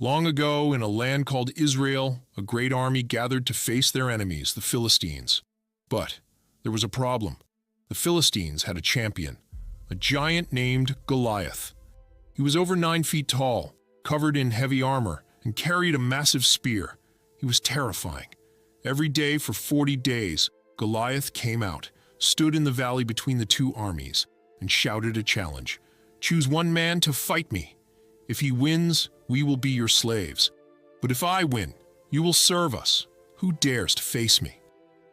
Long ago, in a land called Israel, a great army gathered to face their enemies, the Philistines. But there was a problem. The Philistines had a champion, a giant named Goliath. He was over 9 feet tall, covered in heavy armor, and carried a massive spear. He was terrifying. Every day for 40 days, Goliath came out, stood in the valley between the two armies, and shouted a challenge. "Choose one man to fight me. If he wins, we will be your slaves. But if I win, you will serve us. Who dares to face me?"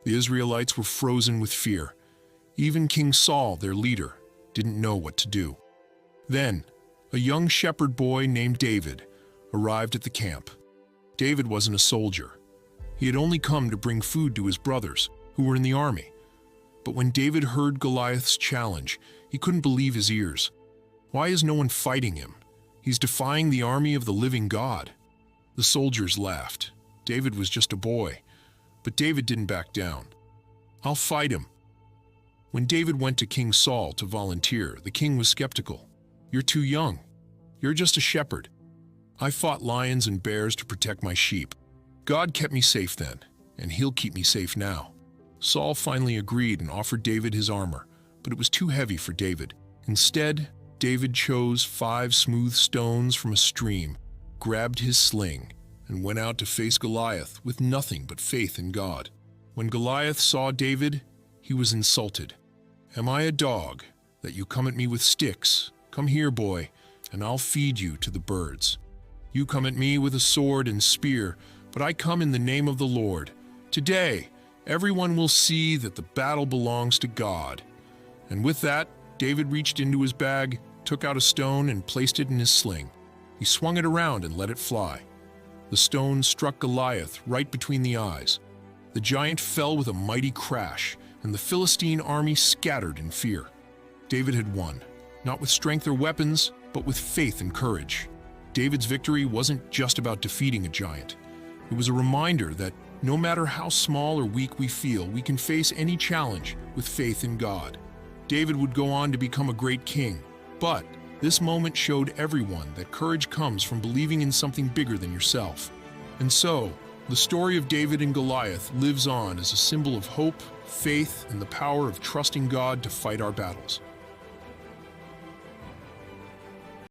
The Israelites were frozen with fear. Even King Saul, their leader, didn't know what to do. Then, a young shepherd boy named David arrived at the camp. David wasn't a soldier. He had only come to bring food to his brothers, who were in the army. But when David heard Goliath's challenge, he couldn't believe his ears. Why is no one fighting him? He's defying the army of the living God. The soldiers laughed. David was just a boy. But David didn't back down. "I'll fight him." When David went to King Saul to volunteer, the king was skeptical. "You're too young. You're just a shepherd. I fought lions and bears to protect my sheep. God kept me safe then, and he'll keep me safe now." Saul finally agreed and offered David his armor, but it was too heavy for David. Instead, David chose 5 smooth stones from a stream, grabbed his sling, and went out to face Goliath with nothing but faith in God. When Goliath saw David, he was insulted. "Am I a dog, that you come at me with sticks? Come here, boy, and I'll feed you to the birds. You come at me with a sword and spear, but I come in the name of the Lord. Today, everyone will see that the battle belongs to God." And with that, David reached into his bag, took out a stone, and placed it in his sling. He swung it around and let it fly. The stone struck Goliath right between the eyes. The giant fell with a mighty crash, and the Philistine army scattered in fear. David had won, not with strength or weapons, but with faith and courage. David's victory wasn't just about defeating a giant. It was a reminder that no matter how small or weak we feel, we can face any challenge with faith in God. David would go on to become a great king, but this moment showed everyone that courage comes from believing in something bigger than yourself. And so, the story of David and Goliath lives on as a symbol of hope, faith, and the power of trusting God to fight our battles.